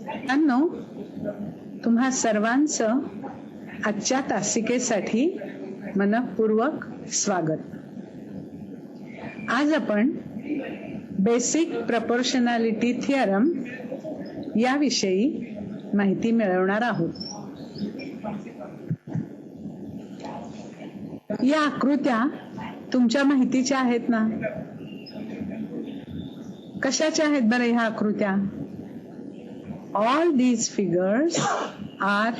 मित्रांनो, तुम्हा सर्वांचं आजच्या तासिकेसाठी मनपूर्वक स्वागत. आज आपण बेसिक प्रपोर्शनॅलिटी थिअरम याविषयी माहिती मिळवणार आहोत. या आकृत्या तुमच्या माहितीच्या आहेत ना? कशाच्या आहेत बरं ह्या आकृत्या? All these figures are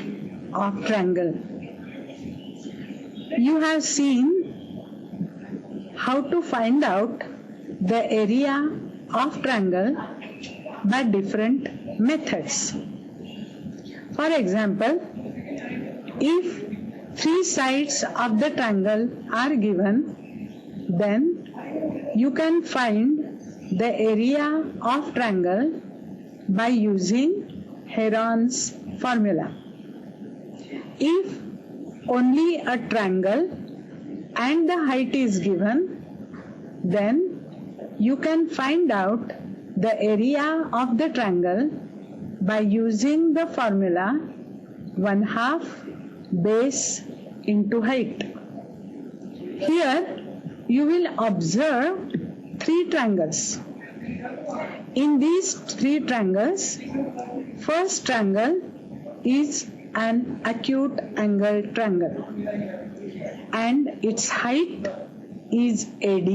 of triangle. You have seen how to find out the area of triangle by different methods. For example, if three sides of the triangle are given, then you can find the area of triangle by using Heron's formula. If only a triangle and the height is given, then you can find out the area of the triangle by using the formula 1/2 base into height. Here you will observe three triangles. In these three triangles, first triangle is an acute angle triangle and its height is AD.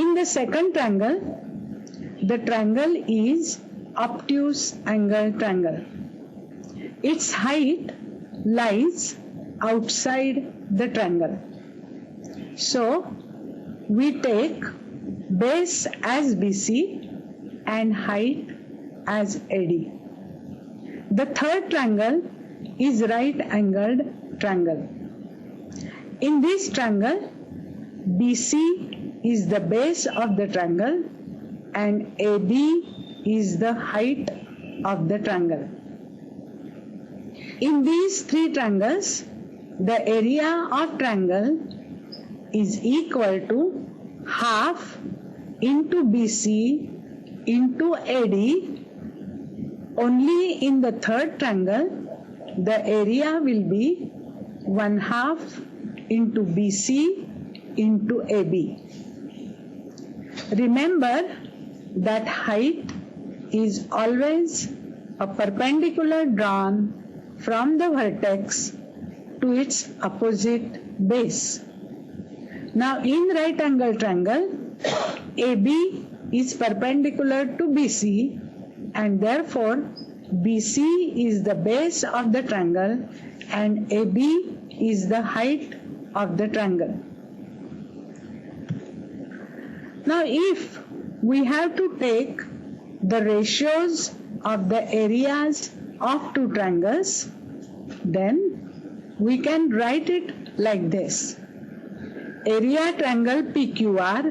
In the second triangle, the triangle is obtuse angle triangle. Its height lies outside the triangle. So, we take base as BC and height as AD. The third triangle is right angled triangle. In this triangle, BC is the base of the triangle and AB is the height of the triangle. In these three triangles, the area of triangle is equal to half into BC into AD. Only in the third triangle, the area will be 1/2 into BC into AB. Remember that height is always a perpendicular drawn from the vertex to its opposite base. Now in right angle triangle, AB is perpendicular to BC and therefore BC is the base of the triangle and AB is the height of the triangle. Now if we have to take the ratios of the areas of two triangles, then we can write it like this. Area triangle PQR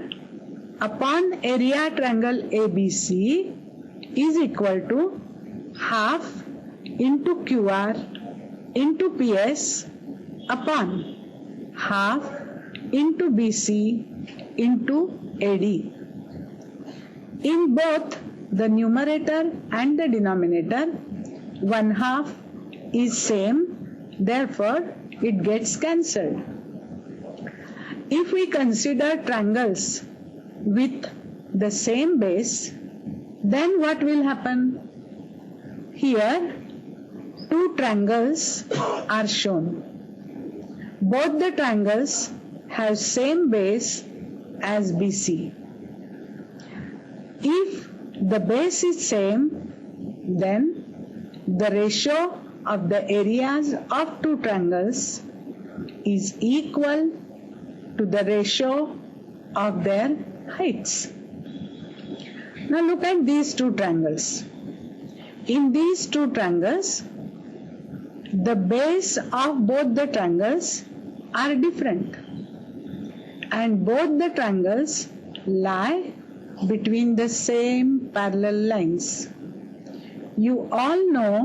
upon area triangle ABC is equal to half into QR into PS upon half into BC into AD. In both the numerator and the denominator, 1/2 is same, therefore it gets cancelled. If we consider triangles with the same base, then what will happen? Here, two triangles are shown. Both the triangles have same base as BC. If the base is same, then the ratio of the areas of two triangles is equal to the ratio of their heights. Now look at these two triangles. In these two triangles, the base of both the triangles are different and both the triangles lie between the same parallel lines. You all know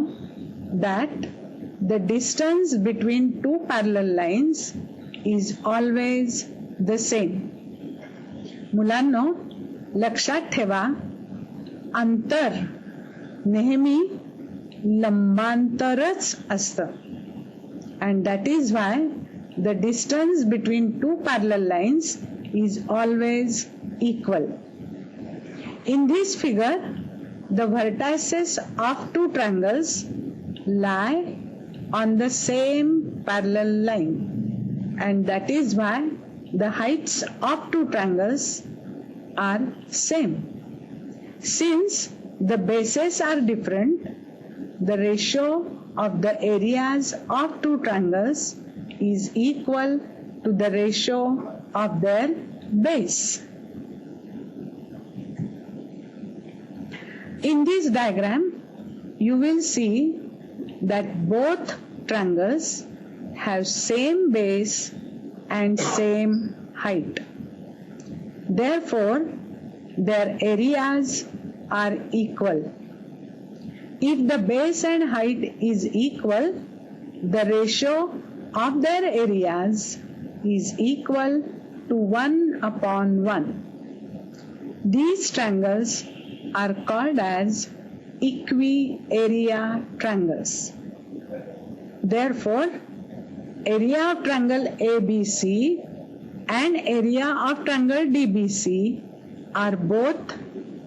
that the distance between two parallel lines is always the same. मुलांनो, लक्षात ठेवा, अंतर नेहमी लंबांतरच असतं. And that is why the distance between two parallel lines is always equal. In this figure, the vertices of two triangles lie on the same parallel line, and that is why the heights of two triangles are same. Since the bases are different, the ratio of the areas of two triangles is equal to the ratio of their base. In this diagram, you will see that both triangles have same base and same height. Therefore, their areas are equal. If the base and height is equal, the ratio of their areas is equal to 1/1. These triangles are called as equi-area triangles. Therefore, area of triangle ABC and area of triangle DBC are both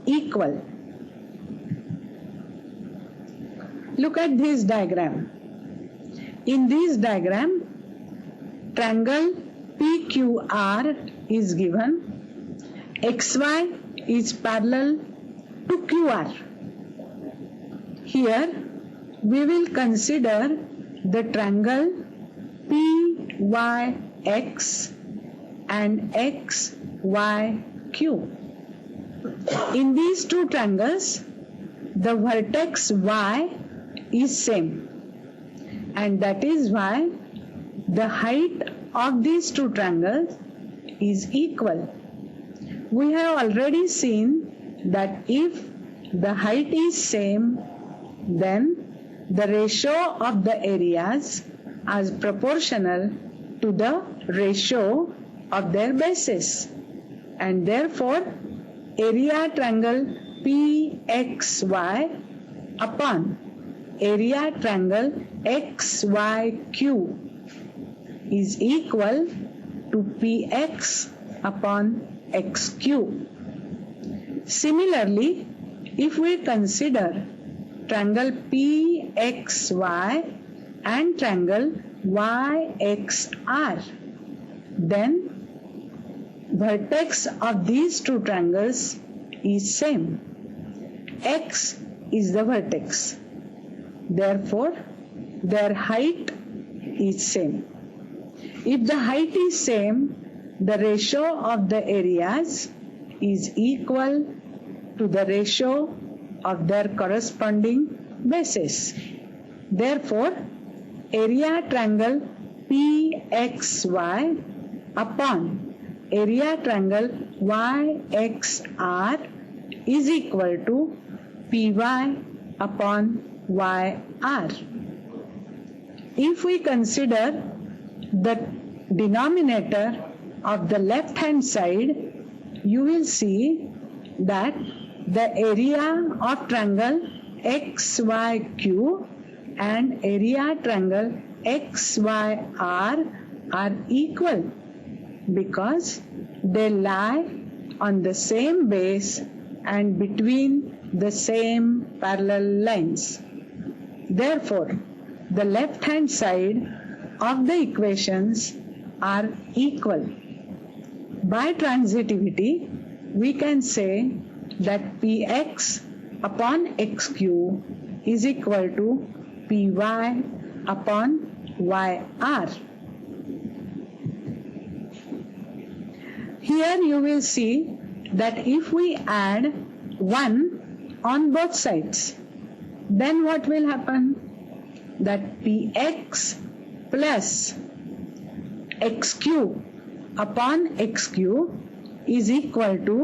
equal. Look at this diagram. In this diagram, triangle PQR is given. XY is parallel to QR. Here, we will consider the triangle PYX and XYQ. In these two triangles, the vertex Y is same, and that is why the height of these two triangles is equal. We have already seen that if the height is same, then the ratio of the areas is proportional to the ratio of their bases, and therefore area triangle PXY upon area triangle XYQ is equal to PX upon XQ. Similarly, if we consider triangle PXY and triangle YXR, then vertex of these two triangles is same. X is the vertex. Therefore, their height is same. If the height is same, the ratio of the areas is equal to the ratio of their corresponding bases. Therefore, area triangle PXY upon area triangle YXR is equal to PY upon YR. If we consider the denominator of the left hand side, you will see that the area of triangle XYQ and area triangle XYR are equal because they lie on the same base and between the same parallel lines. Therefore, the left hand side of the equations are equal. By transitivity, we can say that Px upon Xq is equal to Py upon Yr. Here you will see that if we add 1 on both sides, then what will happen? That Px plus Xq upon Xq is equal to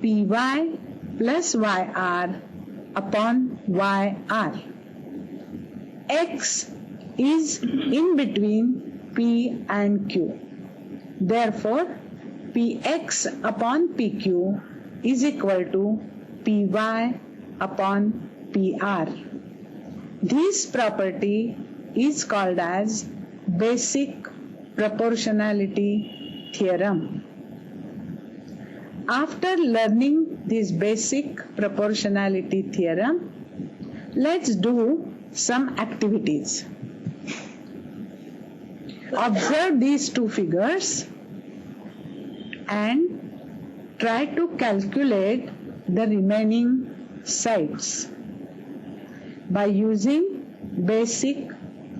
Py plus Yr upon Yr. X is in between P and Q. Therefore, Px upon Pq is equal to Py upon PR. This property is called as basic proportionality theorem. After learning this basic proportionality theorem, let's do some activities. Observe these two figures and try to calculate the remaining sides by using basic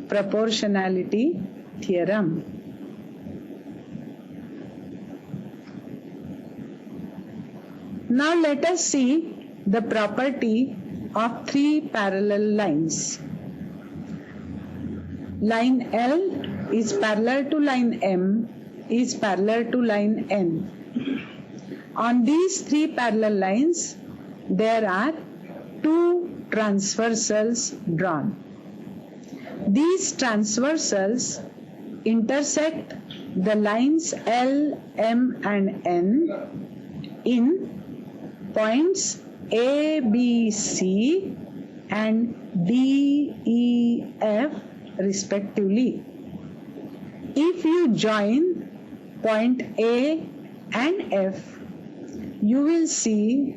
proportionality theorem. Now let us see the property of three parallel lines. Line L is parallel to line M is parallel to line N. On these three parallel lines, there are two transversals drawn. These transversals intersect the lines L, M and N in points A, B, C and D, E, F respectively. If you join point A and F, you will see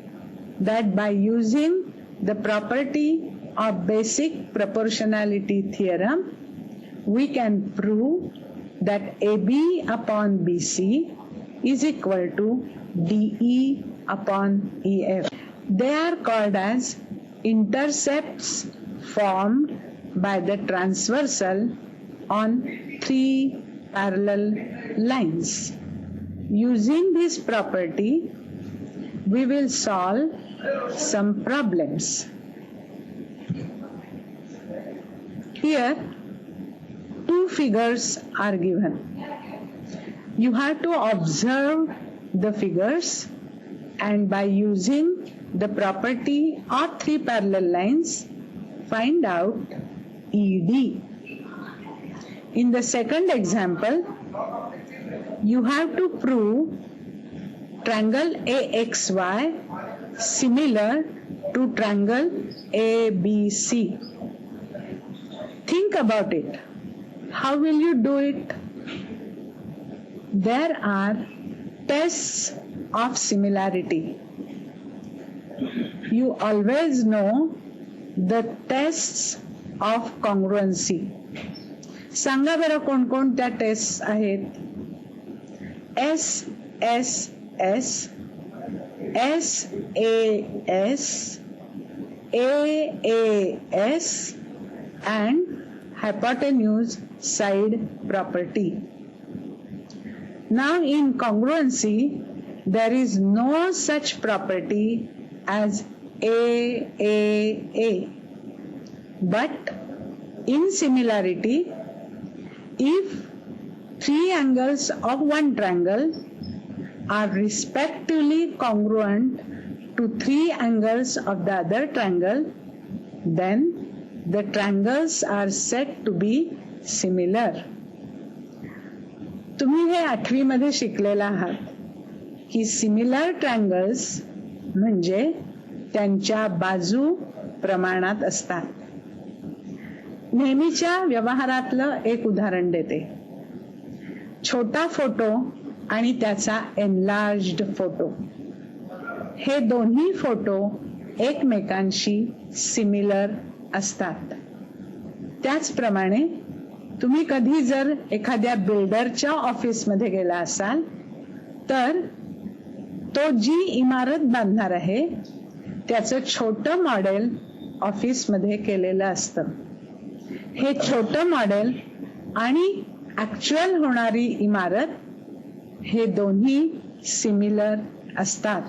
that by using the property of basic proportionality theorem, we can prove that AB upon BC is equal to DE upon EF. They are called as intercepts formed by the transversal on three parallel lines. Using this property, we will solve some problems. Here, two figures are given. You have to observe the figures and by using the property of three parallel lines, find out ED. In the second example, you have to prove triangle AXY similar to triangle ABC. Think about it. How will you do it? There are tests of similarity. You always know the tests of congruency. सांगा बरं कोणकोणत्या test आहेत? SSS, SAS, AAS and hypotenuse side property. Now in congruency, there is no such property as AAA. But in similarity, if three angles of one triangle are respectively congruent to three angles of the other triangle, then the triangles are said to be similar. तुम्ही हे 8वी मध्ये शिकलेला आहात की similar triangles म्हणजे त्यांच्या बाजू प्रमाणात असतात. नेहमीच्या व्यवहारातलं एक उदाहरण देते. छोटा फोटो आणि त्याचा एनलार्ज्ड फोटो, हे दोन्ही फोटो एकमेकांशी सिमिलर असतात. त्याचप्रमाणे तुम्ही कधी जर एखाद्या बिल्डरच्या ऑफिसमध्ये गेला असाल तर तो जी इमारत बांधणार आहे त्याचं छोटं मॉडेल ऑफिसमध्ये केलेलं असतं. हे छोटं मॉडेल आणि ऍक्च्युअल होणारी इमारत हे दोन्ही सिमिलर असतात.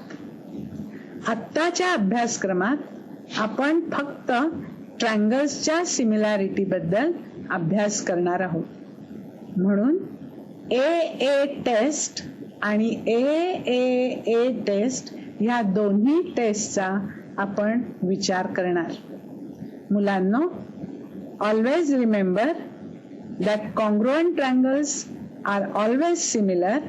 आत्ताच्या अभ्यासक्रमात आपण फक्त ट्रायंगल्सच्या सिमिलॅरिटी बद्दल अभ्यास करणार आहोत. म्हणून AA टेस्ट आणि AAA टेस्ट ह्या दोन्ही टेस्टचा आपण विचार करणार. मुलांनो, always remember that congruent triangles are always similar,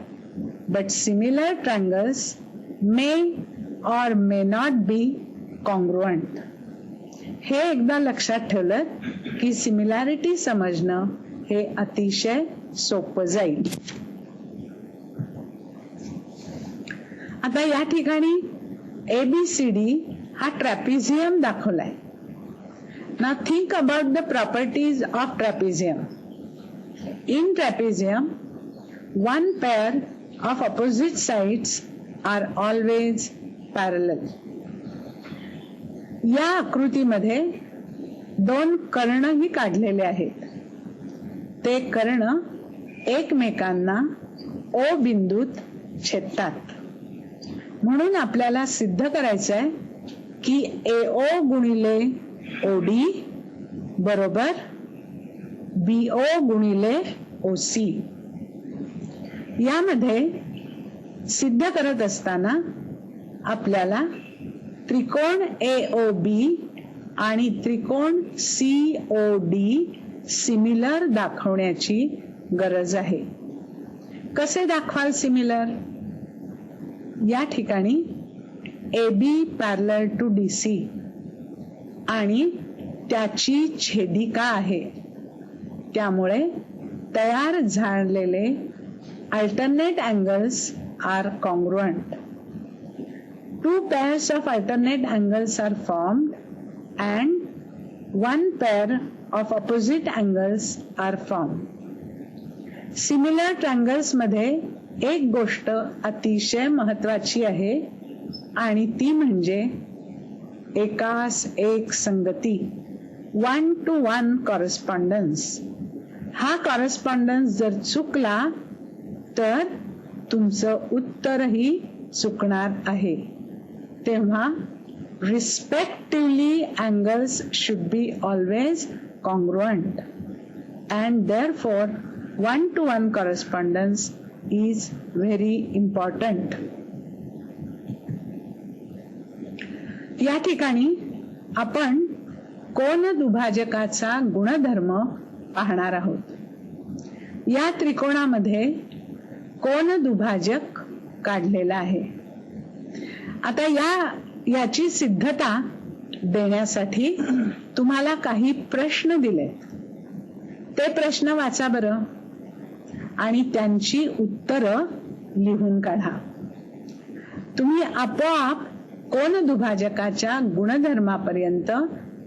but similar triangles may or may not be congruent. हे एकदा लक्षात ठेवलं की सिमिलॅरिटी समजणं हे अतिशय सोपं जाईल. आता या ठिकाणी ABCD हा ट्रॅपिझियम दाखवलाय. Now think about the properties of trapezium. In trapezium, one pair of opposite sides are always parallel. या आकृतीमध्ये दोन कर्णही काढलेले आहेत. ते कर्ण एकमेकांना O बिंदूत छेदतात. म्हणून आपल्याला सिद्ध करायचं आहे की AO गुणिले OD बरोबर BO गुणिले OC. यामध्ये सिद्ध करत असताना आपल्याला त्रिकोण AOB आणि त्रिकोण COD सिमिलर दाखवण्याची गरज आहे. कसे दाखवाल सिमिलर? या ठिकाणी AB पॅरलल टू DC आणि त्याची छेदिका आहे. त्यामुळे तयार झालेले alternate angles are congruent. Two pairs of alternate angles are formed and one pair of opposite angles are formed. Similar triangles मध्ये एक गोष्ट अतिशय महत्वाची आहे आणि ती म्हणजे एकास एक संगती, 1-to-1 कॉरेस्पॉन्डन्स. हा कॉरेस्पॉन्डन्स जर चुकला तर तुमचं उत्तरही चुकणार आहे. तेव्हा respectively angles should be always congruent and therefore 1-to-1 correspondence is very important. या ठिकाणी आपण कोनदुभाजकाचा गुणधर्म पाहणार आहोत. या त्रिकोणामध्ये कोनदुभाजक काढलेला आहे. आता याची सिद्धता देण्यासाठी तुम्हाला काही प्रश्न दिलेत. ते प्रश्न वाचा बरं आणि त्यांची उत्तरं लिहून काढा. तुम्ही आपोआप कोनदुभाजकाच्या गुणधर्मापर्यंत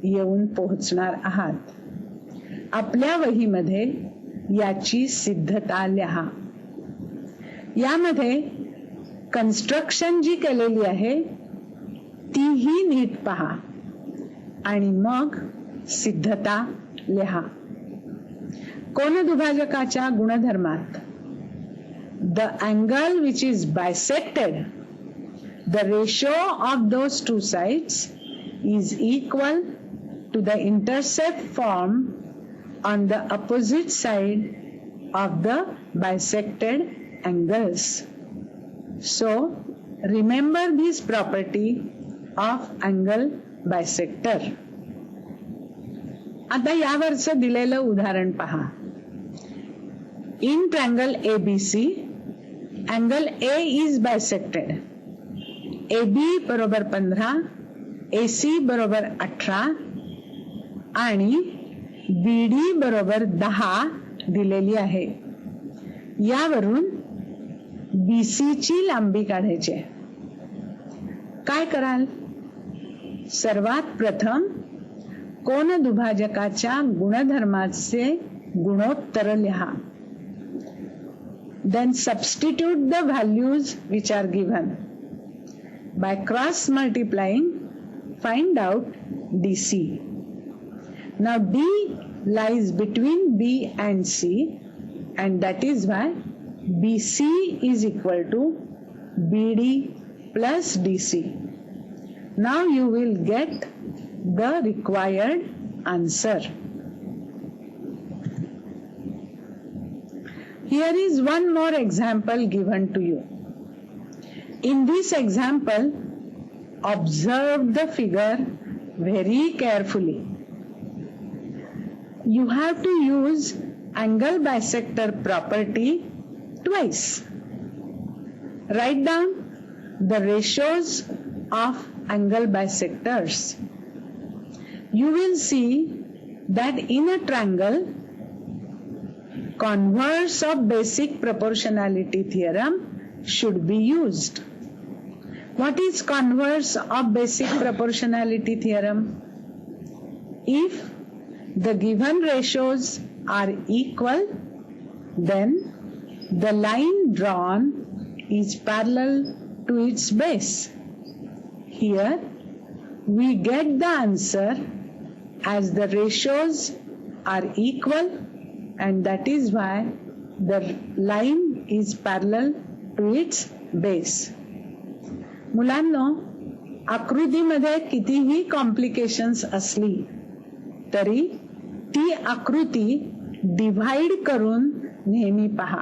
येऊन पोहोचणार आहात. आपल्या वहीमध्ये याची सिद्धता लिहा. यामध्ये कन्स्ट्रक्शन जी केलेली आहे तीही नीट पहा आणि मग सिद्धता लिहा. कोनदुभाजकाच्या गुणधर्मात the angle which is bisected, the ratio of those two sides is equal to the intercept formed on the opposite side of the bisected angles. So remember this property of angle bisector. आता यावरचं दिलेलं उदाहरण पहा. In triangle ABC, angle A is bisected. AB बरोबर 15, AC बरोबर 18 आणि BD बरोबर 10 दिलेली आहे. यावरून BC ची लांबी काढायची आहे. काय कराल? सर्वात प्रथम कोनदुभाजकाच्या गुणधर्माचे गुणोत्तर लिहा. Then substitute the values which are given. By cross multiplying, find out DC. Now D lies between B and C, and that is why BC is equal to BD plus DC. Now you will get the required answer. Here is one more example given to you. In this example, observe the figure very carefully. You have to use angle bisector property twice. Write down the ratios of angle bisectors. you will see that in a triangle, converse of basic proportionality theorem should be used. What is converse of basic proportionality theorem? If the given ratios are equal, then the line drawn is parallel to its base. Here we get the answer as the ratios are equal, and that is why the line is parallel to its base. मुलांनो, आकृतीमध्ये कितीही complications असली तरी ती आकृती divide करून नेहमी पहा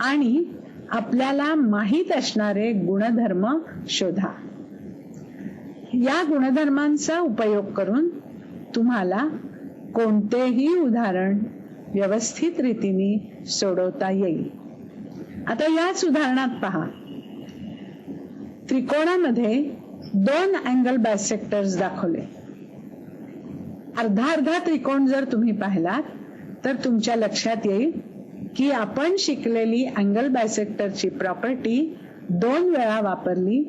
आणि आपल्याला माहित असणारे गुणधर्म शोधा. या गुणधर्मांचा उपयोग करून तुम्हाला कोणतेही उदाहरण व्यवस्थित रीतीने सोडवता येईल. आता याच उदाहरणात पहा. त्रिकोणामध्ये 2 अँगल बायसेक्टर्स दाखवले. अर्धा त्रिकोण जर तुम्ही पाहिलात तर तुमच्या लक्षात येईल की आपण शिकलेली अँगल बायसेक्टरची प्रॉपर्टी 2 वेळा वापरली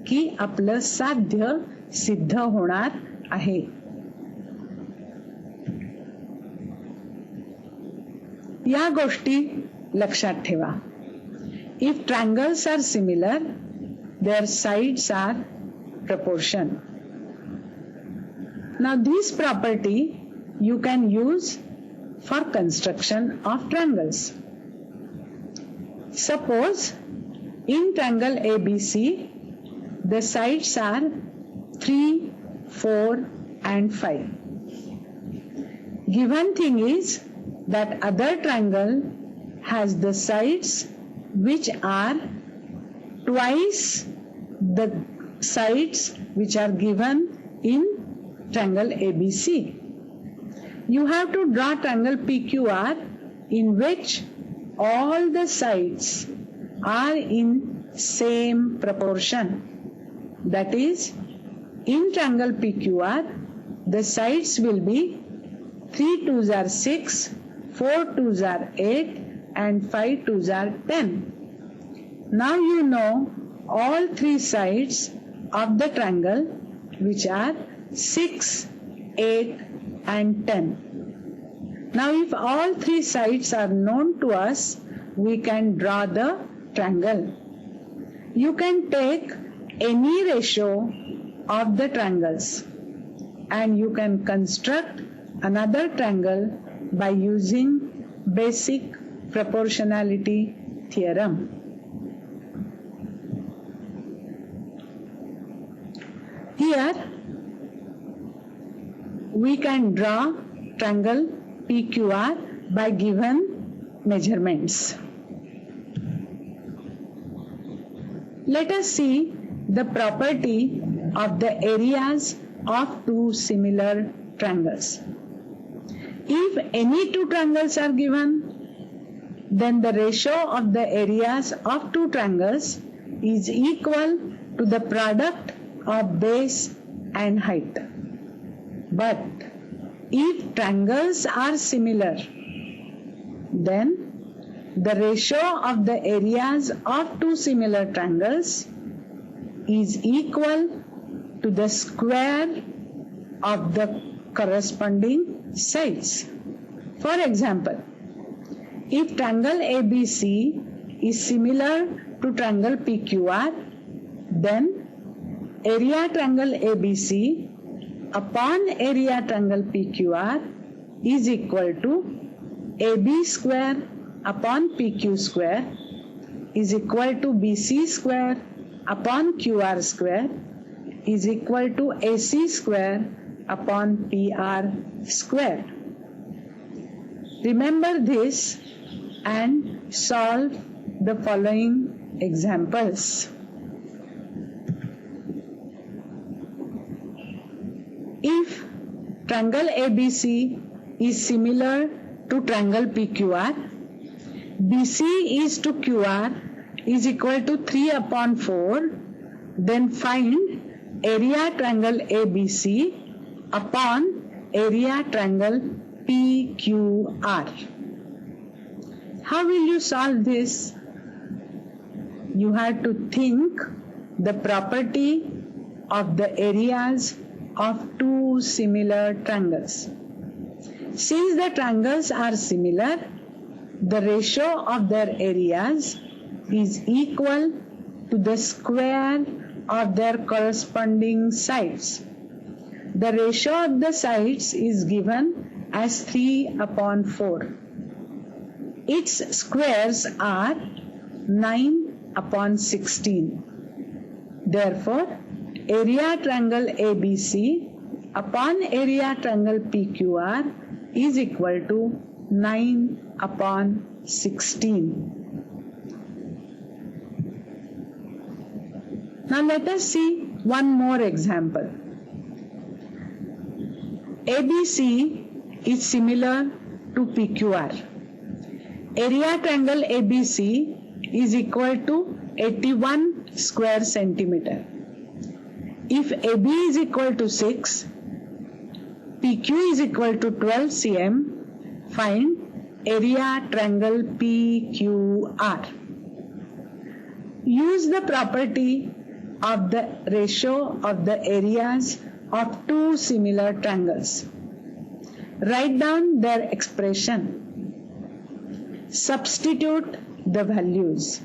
की आपलं साध्य सिद्ध होणार आहे. या गोष्टी लक्षात ठेवा. If triangles are similar, their sides are proportion. Now this property you can use for construction of triangles. Suppose in triangle ABC the sides are 3, 4 and 5. Given thing is that other triangle has the sides which are twice the sides which are given in triangle ABC. You have to draw triangle PQR in which all the sides are in same proportion. That is, in triangle PQR, the sides will be 3 2s are 6, 4 2s are 8 and 5 2s are 10. Now you know all 3 sides of the triangle which are 6, 8 and 10. Now if all 3 sides are known to us, we can draw the triangle. You can take any ratio of the triangles and you can construct another triangle by using basic proportionality theorem. Here we can draw triangle PQR by given measurements. Let us see the property of the areas of 2 similar triangles. If any 2 triangles are given, then the ratio of the areas of 2 triangles is equal to the product of base and height. But if triangles are similar, then the ratio of the areas of 2 similar triangles is equal to the square of the corresponding sides. For example, if triangle ABC is similar to triangle PQR, then area triangle ABC upon area triangle PQR is equal to AB square upon PQ square is equal to BC square upon QR square is equal to AC square upon PR square. Remember this and solve the following examples. If triangle ABC is similar to triangle PQR, BC is to QR is equal to 3 upon 4, then find area triangle ABC upon area triangle PQR. How will you solve this? You have to think the property of the areas of two similar triangles. Since the triangles are similar, the ratio of their areas is equal to the square of their corresponding sides. The ratio of the sides is given as 3/4. Its squares are 9/16. Therefore, area triangle ABC upon area triangle PQR is equal to 9/16. Now let us see one more example. ABC is similar to PQR. Area triangle ABC is equal to 81 square centimeter. If AB is equal to 6, PQ is equal to 12 cm, find area triangle PQR. Use the property of the ratio of the areas of two similar triangles. Write down their expression. Substitute the values.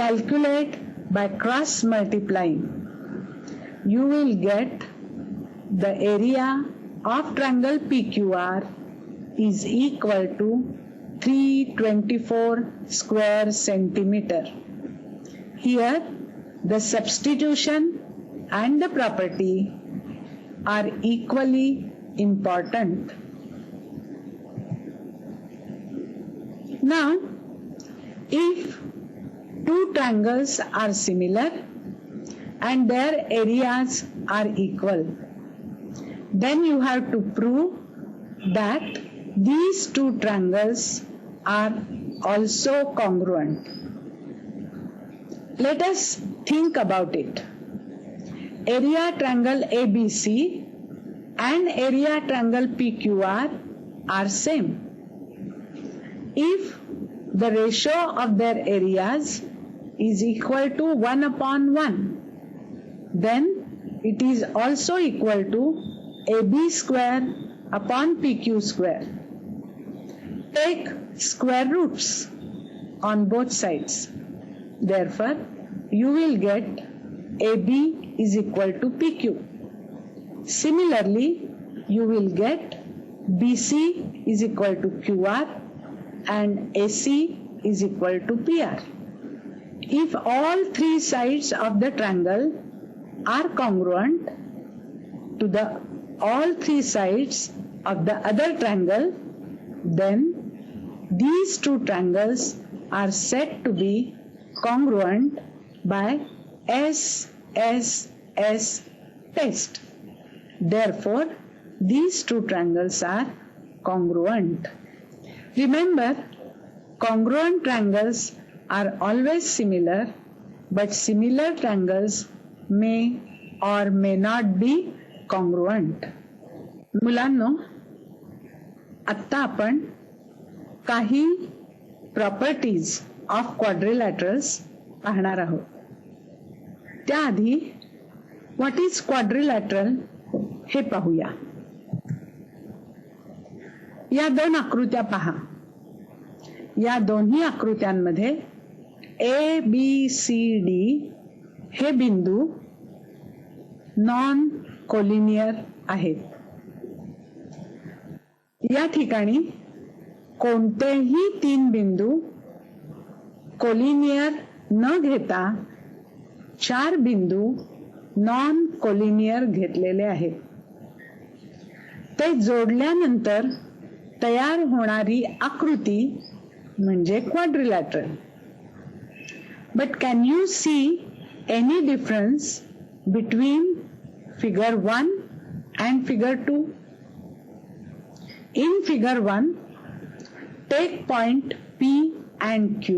Calculate by cross multiplying. You will get the area of triangle PQR is equal to 324 square centimeter. Here, the substitution and the property are equally important. Now, if two triangles are similar and their areas are equal, then you have to prove that these two triangles are also congruent. Let us think about it. Area triangle ABC and area triangle PQR are same. If the ratio of their areas is equal to 1/1, then it is also equal to AB square upon PQ square. Take square roots on both sides. Therefore, you will get AB is equal to PQ. Similarly, you will get BC is equal to QR and AC is equal to PR. If all three sides of the triangle are congruent to the all three sides of the other triangle, then these two triangles are said to be congruent by SSS test. Therefore, these two triangles are congruent. Remember, congruent triangles are always similar, but similar triangles may or may not be congruent. मुलांनो, आत्ता आपण काही properties of quadrilaterals पाहणार आहोत. त्याआधी what is quadrilateral हे पाहूया. या दोन आकृत्या पहा. या दोन्ही आकृत्यांमध्ये ABCD हे बिंदू नॉन कोलिनियर आहेत. या ठिकाणी कोणतेही तीन बिंदू कोलिनियर न घेता चार बिंदू नॉन कोलिनियर घेतलेले आहेत. ते जोडल्यानंतर तयार होणारी आकृती म्हणजे quadrilateral. But can you see any difference between figure 1 and figure 2? In figure 1, take point P and Q,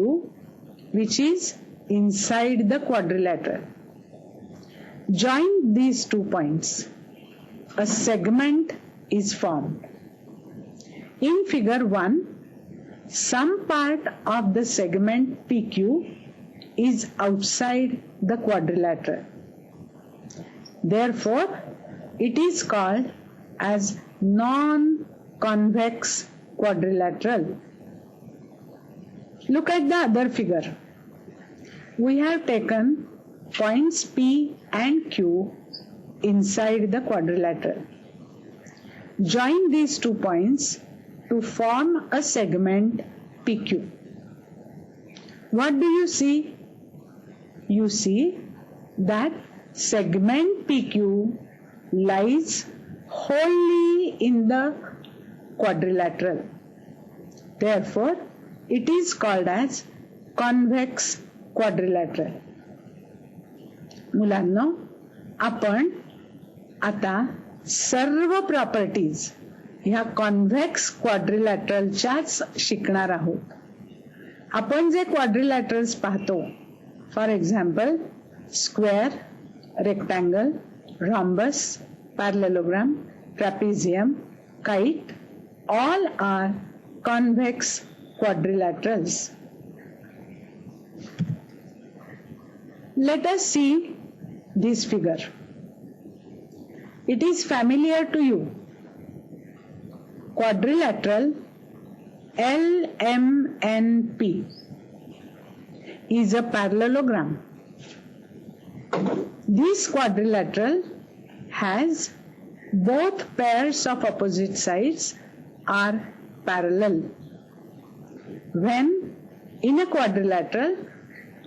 which is inside the quadrilateral. Join these 2 points. a segment is formed. In figure 1, some part of the segment PQ is outside the quadrilateral. Therefore, it is called as non-convex quadrilateral. Look at the other figure. We have taken points P and Q inside the quadrilateral. Join these 2 points to form a segment PQ. What do you see? You see that segment PQ lies wholly in the quadrilateral. Therefore, it is called as convex quadrilateral. मुलांनो, आपण आता सर्व properties ह्या convex क्वाड्रिलॅटरलच्याच शिकणार आहोत. आपण जे quadrilaterals पाहतो, for example square, rectangle, rhombus, parallelogram, ट्रॅपिझियम, kite, all are convex quadrilaterals. Let us see this figure. It is familiar to you. Quadrilateral LMNP is a parallelogram. This quadrilateral has both pairs of opposite sides are parallel. When in a quadrilateral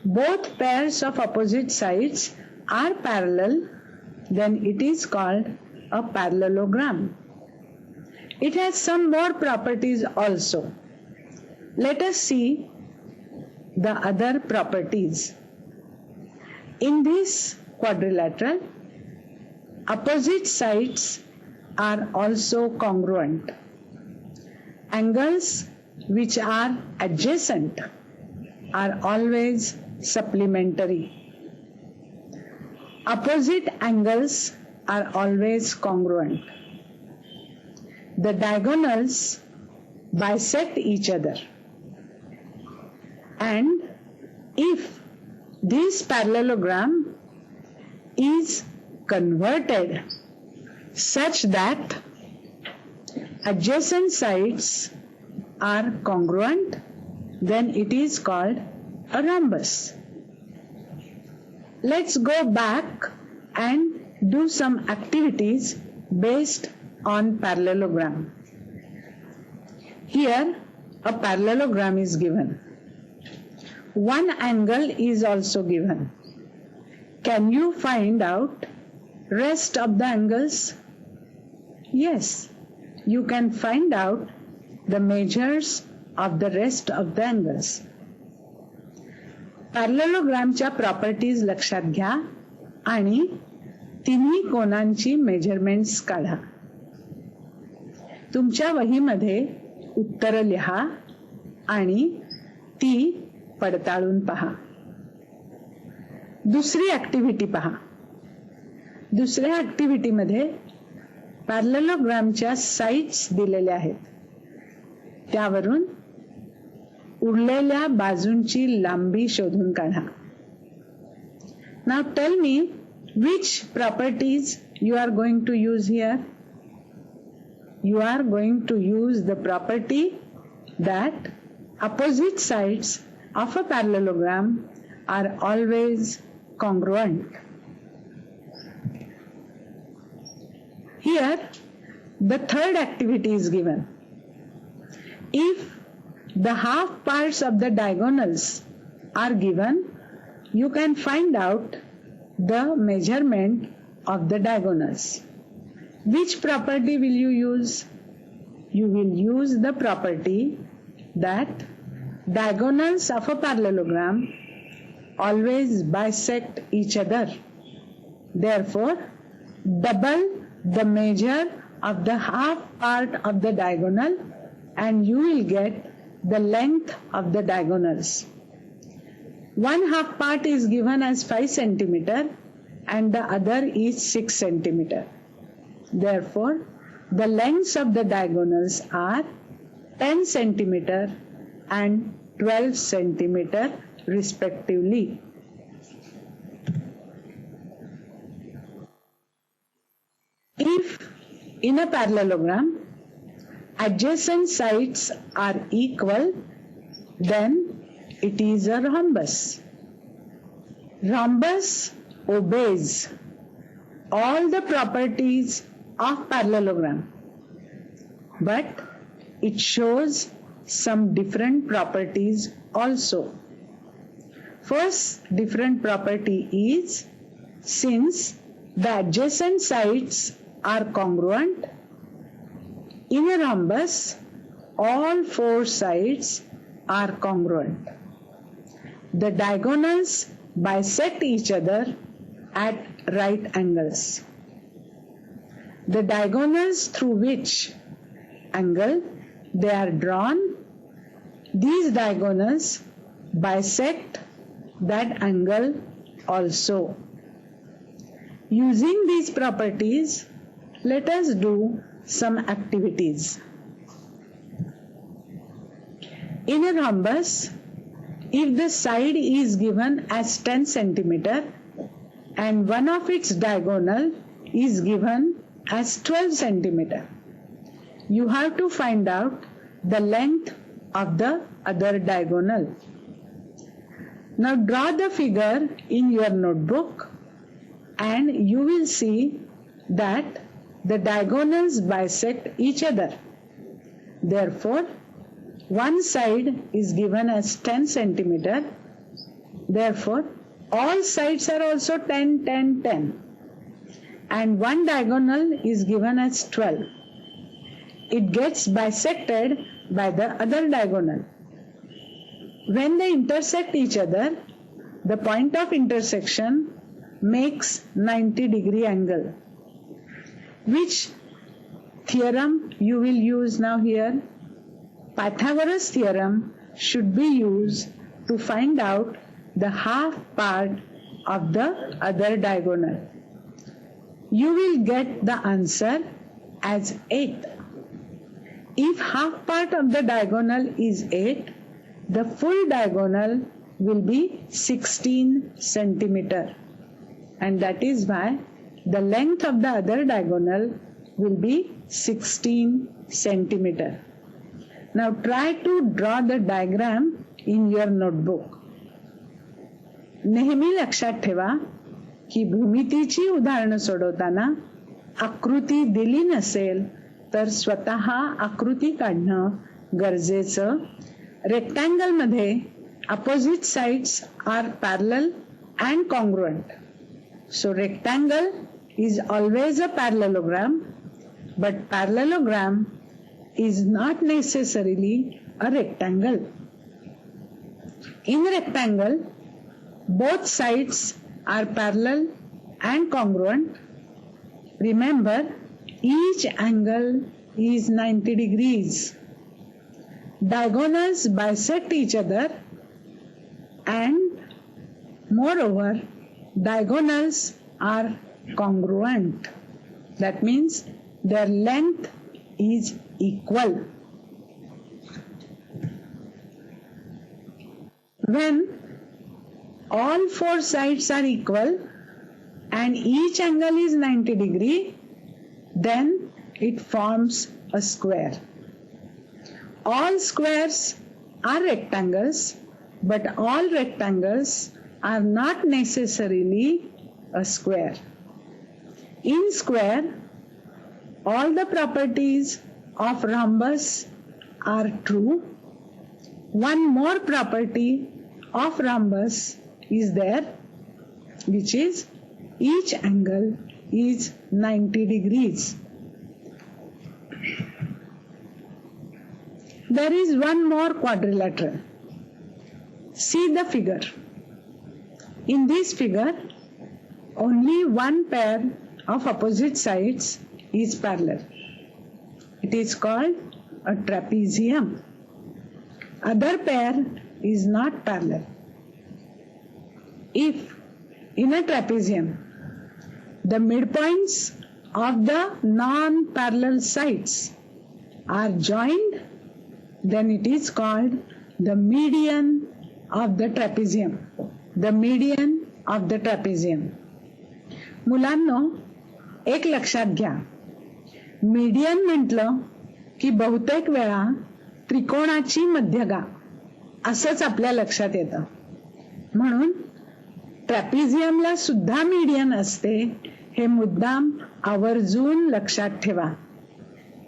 both pairs of opposite sides are parallel, then it is called a parallelogram. It has some more properties also. Let us see the other properties. In this quadrilateral, opposite sides are also congruent. Angles which are adjacent are always supplementary. Opposite angles are always congruent. The diagonals bisect each other. And if this parallelogram is converted such that adjacent sides are congruent, then it is called a rhombus. Let's go back and do some activities based on parallelogram. Here a parallelogram is given. One angle is also given. Can you find out rest of the angles? Yes, you can find out the measures of the rest of the angles. पॅरलेलोग्रामच्या properties लक्षात घ्या आणि तिन्ही कोनांची measurements काढा. तुमच्या वहीमध्ये उत्तर लिहा आणि ती पडताळून पहा. दुसरी ऍक्टिव्हिटी पहा. दुसऱ्या ऍक्टिव्हिटीमध्ये पॅरलेलोग्रामच्या साइड्स दिलेल्या आहेत. त्यावरून उरलेल्या बाजूंची लांबी शोधून काढा. Now tell me which properties you are going to use here. You are going to use the property that opposite sides of a parallelogram are always congruent. Here the third activity is given. If the half parts of the diagonals are given, you can find out the measurement of the diagonals. Which property will you use? You will use the property that diagonals of a parallelogram always bisect each other. Therefore, double the measure of the half part of the diagonal and you will get the length of the diagonals. One half part is given as 5 centimeter and the other is 6 centimeter. Therefore, the lengths of the diagonals are 10 centimeter and 12 centimeter respectively. If in a parallelogram adjacent sides are equal, then it is a rhombus. Rhombus obeys all the properties of parallelogram, but it shows some different properties also. First different property is, since the adjacent sides are congruent, in a rhombus all four sides are congruent. The diagonals bisect each other at right angles. The diagonals through which angle they are drawn, these diagonals bisect that angle also. Using these properties, let us do some activities. In a rhombus, if the side is given as 10 centimeter and one of its diagonal is given as 12 centimeter, you have to find out the length of the other diagonal. Now draw the figure in your notebook and you will see that the diagonals bisect each other. Therefore, one side is given as 10 centimeter. Therefore, all sides are also 10, 10, 10. And one diagonal is given as 12. It gets bisected by the other diagonal. When they intersect each other, the point of intersection makes 90-degree angle. Which theorem you will use now here? Pythagoras theorem should be used to find out the half part of the other diagonal. You will get the answer as 8. If half part of the diagonal is 8, the full diagonal will be 16 centimeter. And that is why the length of the other diagonal will be 16 centimeter. Now try to draw the diagram in your notebook. नेहमी लक्षात ठेवा की भूमितीची उदाहरणं सोडवताना आकृती दिली नसेल तर स्वतः आकृती काढणं गरजेचं. रेक्टँगल मध्ये opposite sides are parallel and congruent. So rectangle is always a parallelogram, but parallelogram is not necessarily a rectangle. In rectangle, both sides are parallel and congruent. Remember, each angle is 90 degrees. Diagonals bisect each other, and moreover, diagonals are congruent. That means their length is equal. When all four sides are equal and each angle is 90 degree, then it forms a square. All squares are rectangles, but all rectangles are not necessarily a square. In square, all the properties of rhombus are true. One more property of rhombus is there, which is each angle is 90 degrees. There is one more quadrilateral. See the figure. In this figure, only one pair of opposite sides is parallel. It is called a trapezium. Other pair is not parallel. If in a trapezium the midpoints of the non-parallel sides are joined, then it is called the median of the trapezium. The median of the trapezium. मुलांनो, एक लक्षात घ्या, median म्हटलं की बहुतेक वेळा त्रिकोणाची मध्यगा असंच आपल्या लक्षात येतं. म्हणून ट्रॅपिझियमला सुद्धा मीडियन असते, हे मुद्दाम आवर्जून लक्षात ठेवा.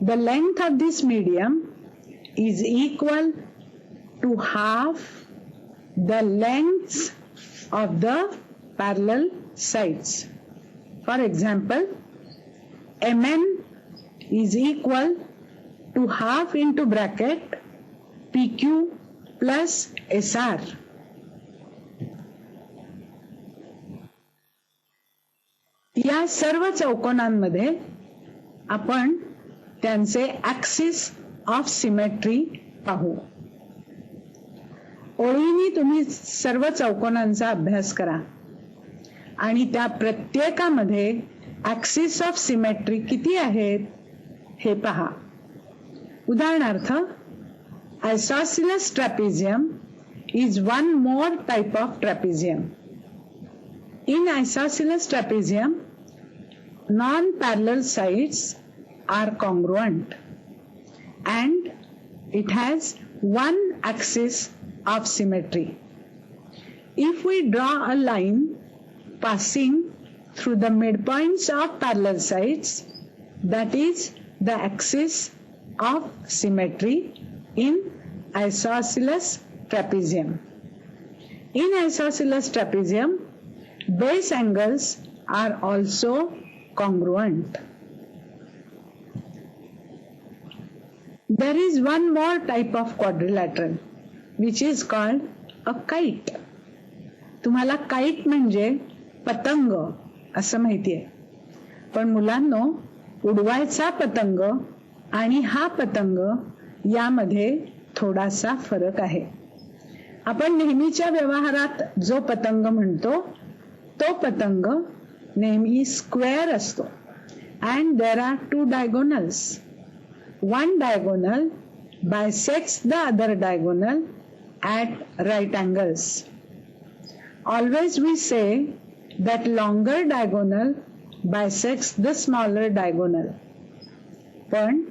The length of this medium is equal to half the lengths of the parallel sides. For example, Mn is equal to half into bracket PQ plus SR. या सर्व चौकोनांमध्ये आपण त्यांचे ऍक्सिस ऑफ सिमेट्री पाहू. ओळीने तुम्ही सर्व चौकोनांचा अभ्यास करा आणि त्या प्रत्येकामध्ये ऍक्सिस ऑफ सिमेट्री किती आहेत हे पहा. उदाहरणार्थ, isosceles ट्रॅपिझियम is one more type of ट्रॅपिझियम. In isosceles ट्रॅपिझियम, non-parallel sides are congruent and it has one axis of symmetry. If we draw a line passing through the midpoints of parallel sides, that is the axis of symmetry in isosceles trapezium. In isosceles trapezium, base angles are also congruent. There is one more type of quadrilateral which is called a kite. तुम्हाला kite म्हणजे पतंग असं माहिती आहे, पण मुलांनो, उडवायचा पतंग आणि हा पतंग यामध्ये थोडासा फरक आहे. आपण नेहमीच्या व्यवहारात जो पतंग म्हणतो तो पतंग नेहमी स्क्वेअर असतो. and there are two diagonals. One diagonal bisects the other diagonal at right angles. Always we say that longer diagonal bisects the smaller diagonal. पण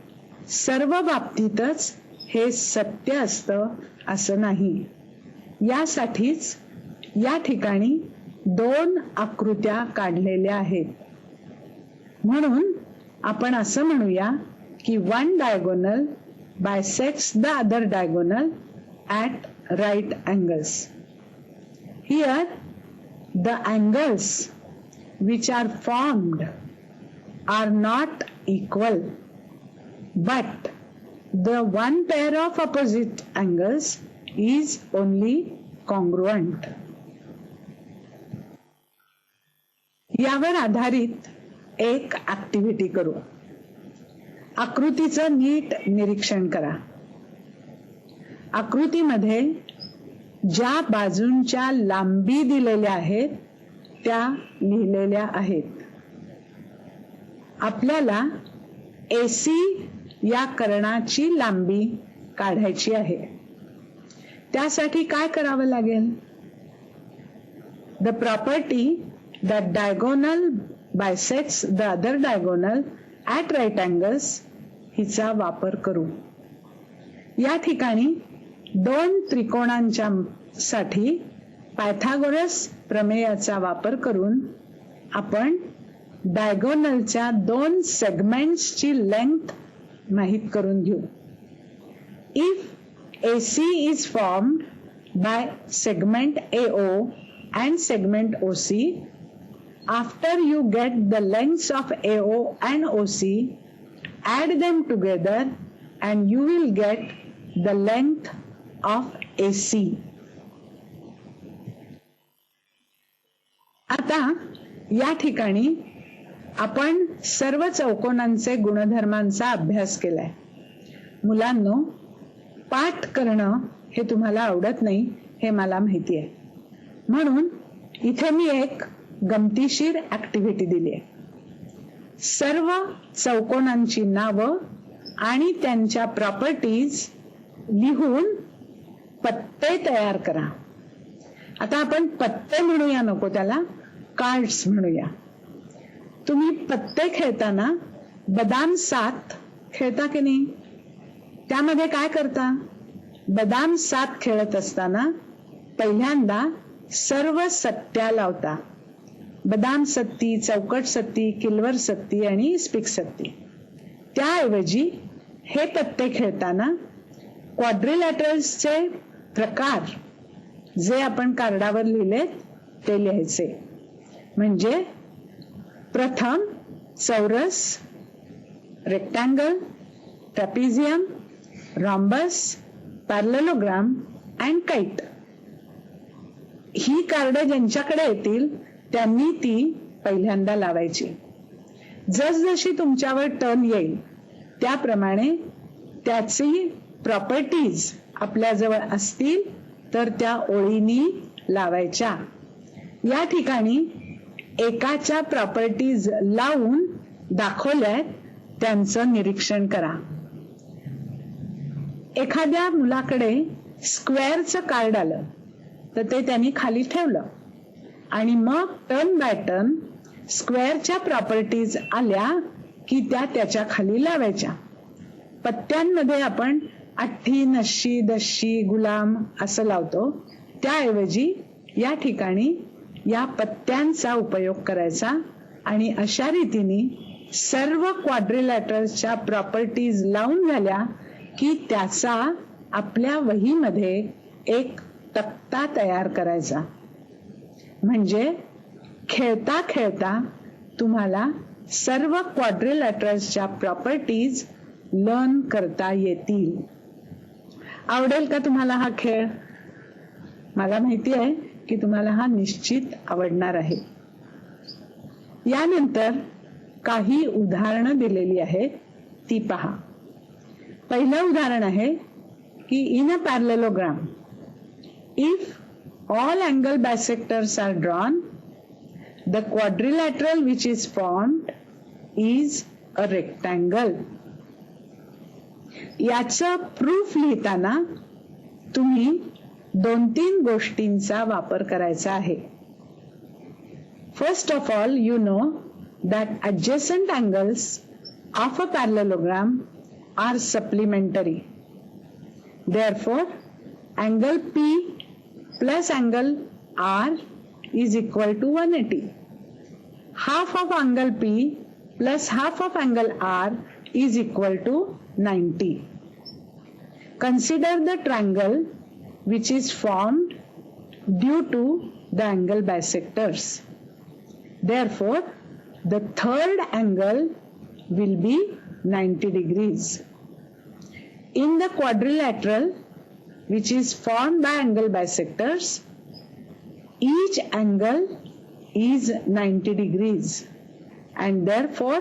सर्व बाबतीतच हे सत्य असतं असं नाही. यासाठीच या ठिकाणी दोन आकृत्या काढलेल्या आहेत. म्हणून आपण असं म्हणूया की one diagonal bisects the other diagonal at right angles. Here the angles which are formed are not equal, but the one pair of opposite angles is only congruent. यावर आधारित एक ऍक्टिव्हिटी करू. आकृतीचं नीट निरीक्षण करा. आकृतीमध्ये ज्या बाजूंच्या लांबी दिलेल्या आहेत त्या लिहिलेल्या आहेत. आपल्याला AC या कर्णाची लांबी काढायची आहे. त्यासाठी काय करावं लागेल? The property that diagonal bisects the other diagonal at right angles हिचा वापर करू. या ठिकाणी दोन त्रिकोणांच्या साठी पायथागोरस प्रमेयाचा वापर करून आपण डायगोनलच्या दोन सेगमेंट्सची लेंथ माहित करून घेऊ. If AC is formed by segment AO and segment OC, after you get the lengths of AO and OC, add them together and you will get the length of AC. आता या ठिकाणी आपण सर्व चौकोनांचे गुणधर्मांचा अभ्यास केलाय. मुलांनो, पाठ करणं हे तुम्हाला आवडत नाही हे मला माहिती आहे. म्हणून इथे मी एक गमतीशीर ऍक्टिव्हिटी दिली आहे. सर्व चौकोनांची नावं आणि त्यांच्या प्रॉपर्टीज लिहून पत्ते तयार करा. आता आपण पत्ते म्हणूया नको, त्याला कार्ड्स म्हणूया. तुम्ही पत्ते खेळताना बदाम 7 खेळता की नाही? त्यामध्ये काय करता? बदाम 7 खेळत असताना पहिल्यांदा सर्व सत्त्या लावता. बदाम सत्ती, चौकट सत्ती, किल्वर सत्ती आणि स्पिक सत्ती. त्याऐवजी हे पत्ते खेळताना क्वाड्रिलॅटरल्सचे प्रकार जे आपण कार्डावर लिहिलेत ते लिहायचे. म्हणजे प्रथम चौरस, rectangle, ट्रॅपिझियम, rhombus, parallelogram and kite. He card ज्यांच्याकडे येतील त्यांनी ती पहिल्यांदा लावायची. जसजशी तुमच्यावर टर्न येईल त्याप्रमाणे त्याची प्रॉपर्टीज आपल्याजवळ असतील तर त्या ओळीनी लावायच्या. या ठिकाणी एकाच्या प्रॉपर्टीज लावून दाखवल्यात, त्यांचं निरीक्षण करा. एखाद्या मुलाकडे स्क्वेअरचं कार्ड आलं तर ते त्यांनी खाली ठेवलं आणि मग टर्न बाय टर्न स्क्वेअरच्या प्रॉपर्टीज आल्या की त्या त्याच्या खाली लावायच्या. पत्त्यांमध्ये आपण अठ्ठी, नशी, दशी, गुलाम असं लावतो. त्याऐवजी या ठिकाणी या पत्त्यांचा उपयोग करायचा आणि अशा रीतीने सर्व क्वाड्रिलॅटरल्सच्या प्रॉपर्टीज लावून झाल्या की त्याचा आपल्या वहीमध्ये एक तक्ता तयार करायचा. म्हणजे खेळता खेळता तुम्हाला सर्व क्वाड्रिलॅटरल्सच्या प्रॉपर्टीज लर्न करता येतील. आवडेल का तुम्हाला हा खेळ? मला माहिती आहे की तुम्हाला हा निश्चित आवडणार आहे. यानंतर काही उदाहरणं दिलेली आहेत ती पहा. पहिलं उदाहरण आहे की in a parallelogram if all angle bisectors are drawn the quadrilateral which is formed is a rectangle. याचं प्रूफ लिहिताना तुम्ही 2-3 गोष्टींचा वापर करायचा आहे. First of all, you know that adjacent angles of a parallelogram are supplementary. Therefore, angle P plus angle R is equal to 180. Half of angle P plus half of angle R is equal to 90. Consider the triangle which is formed due to the angle bisectors. Therefore, the third angle will be 90 degrees. In the quadrilateral which is formed by angle bisectors, each angle is 90 degrees and therefore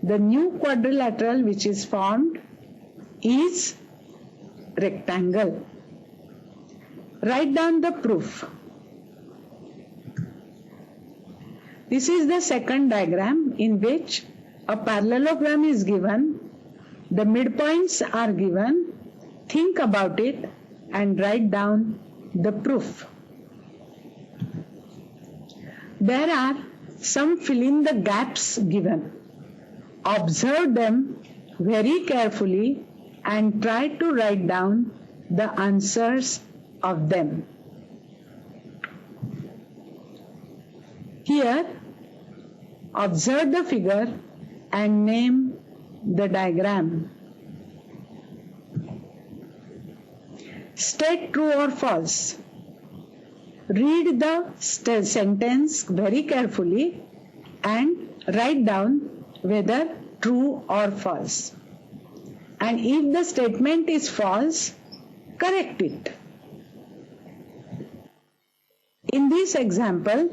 the new quadrilateral which is formed is rectangle. Write down the proof. This is the second diagram in which a parallelogram is given. The midpoints are given. Think about it and write down the proof. There are some fill in the gaps given. Observe them very carefully and try to write down the answers of them. Here, observe the figure and name the diagram. State true or false. Read the sentence very carefully and write down whether true or false. And if the statement is false, correct it. In this example,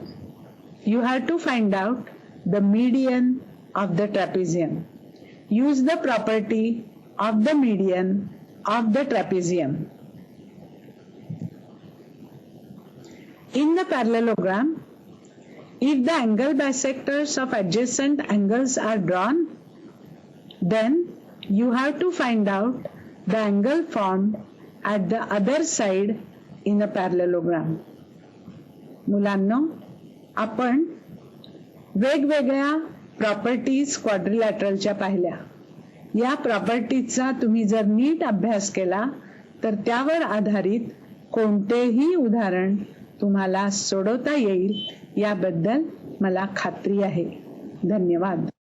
you have to find out the median of the trapezium. Use the property of the median of the trapezium. In the parallelogram, If the angle bisectors of adjacent angles are drawn, then you have to find out the angle formed at the other side in a parallelogram. मुलांनो, आपण वेगवेगळ्या properties क्वाड्रिलॅटरलच्या पाहिल्या. या प्रॉपर्टीजचा तुम्ही जर NEET अभ्यास केला तर त्यावर आधारित कोणतेही उदाहरण तुम्हाला सोडवता येईल याबद्दल मला खात्री आहे. धन्यवाद.